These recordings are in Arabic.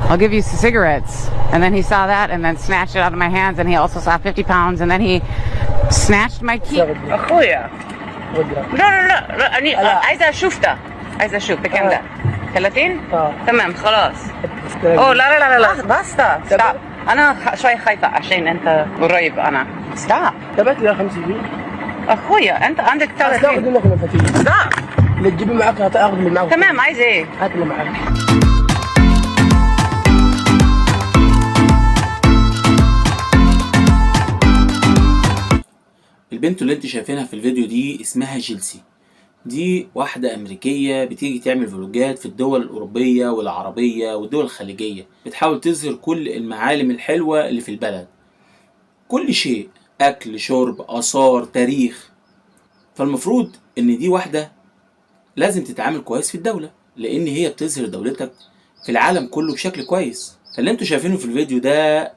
I'll give you cigarettes. And then he saw that and then snatched it out of my hands, and he also saw 50 pounds, and then he snatched my key. اخويا لا انا عايزه اشوف ده، عايزه اشوف بكام ده؟ 30؟ تمام خلاص. اوه لا باستا ستوب. انا شوي خايفه عشان انت قريب. انا ستوب. تبعت لي 50 اخويا انت عندك 30. هاخد منك المفاتيح. ستوب. اللي تجيبي معاك هتاخد من معاك. تمام عايز ايه؟ هات اللي معاك. البنت اللي انت شايفينها في الفيديو دي اسمها جيلسي. دي واحدة أمريكية بتيجي تعمل فلوجات في الدول الأوروبية والعربية والدول الخليجية، بتحاول تظهر كل المعالم الحلوة اللي في البلد، كل شيء، أكل شرب آثار تاريخ. فالمفروض إن دي واحدة لازم تتعامل كويس في الدولة، لأن هي بتظهر دولتك في العالم كله بشكل كويس. فاللي انتوا شايفينه في الفيديو ده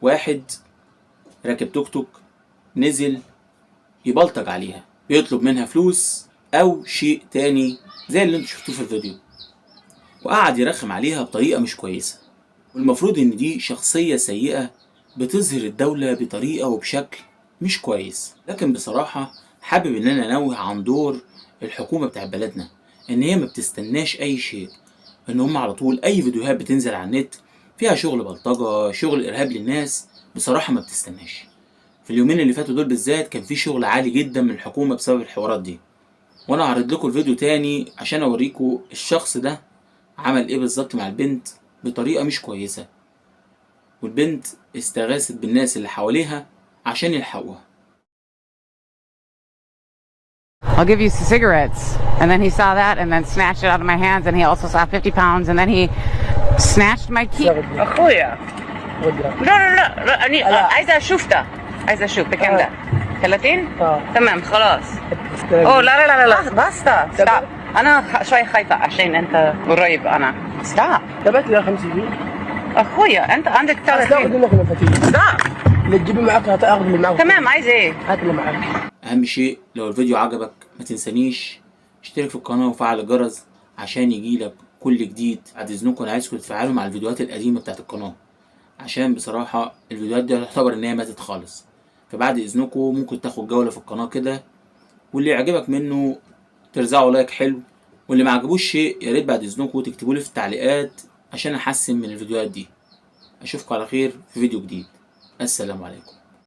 واحد راكب توك توك نزل يبلطج عليها، بيطلب منها فلوس او شيء تاني زي اللي انتوا شفتوه في الفيديو، وقعد يرخم عليها بطريقة مش كويسة. والمفروض ان دي شخصية سيئة بتظهر الدولة بطريقة وبشكل مش كويس. لكن بصراحة حابب ان انا انوه عن دور الحكومة بتاع بلدنا، ان هي ما بتستناش اي شيء، ان هم على طول اي فيديوهات بتنزل على النت فيها شغل بلطجة شغل ارهاب للناس، بصراحة ما بتستناش. في اليومين اللي فاتوا دول بالذات كان في شغل عالي جدا من الحكومة بسبب الحوارات دي، وانا هعرض لكم الفيديو تاني عشان اوريكم الشخص ده عمل ايه بالظبط مع البنت بطريقة مش كويسة، والبنت استغاثت بالناس اللي حواليها عشان يلحقوها. I'll give you cigarettes. And then he saw that and then snatched it out of my hands, and he also saw 50 pounds, and then he snatched my key. اخويا لا انا عايزه اشوف ده، عايزه اشوف بكام ده؟ 30؟ تمام خلاص. اوه لا باستا ستوب. انا شوي خايفه عشان انت قريب. انا ستوب. تبعت لي 50. اخويا انت عندك 30. هاخد منك المفاتيح. ستوب. اللي تجيبي معاك هتاخد من معاك. تمام عايز ايه؟ هات اللي معاك. اهم شيء لو الفيديو عجبك ما تنسانيش اشترك في القناة وفعل الجرس عشان يجيلك كل جديد. بعد اذنكم انا عايزكم تتفاعلوا مع الفيديوهات القديمة بتاعت القناة، عشان بصراحة الفيديوهات دي تعتبر ان هي ماتت خالص. فبعد اذنكم ممكن تاخد جولة في القناة كده، واللي يعجبك منه ترزعوا لايك حلو، واللي ما عجبوش شيء يا ريت بعد اذنكم تكتبوا لي في التعليقات عشان احسن من الفيديوهات دي. اشوفكم على خير في فيديو جديد. السلام عليكم.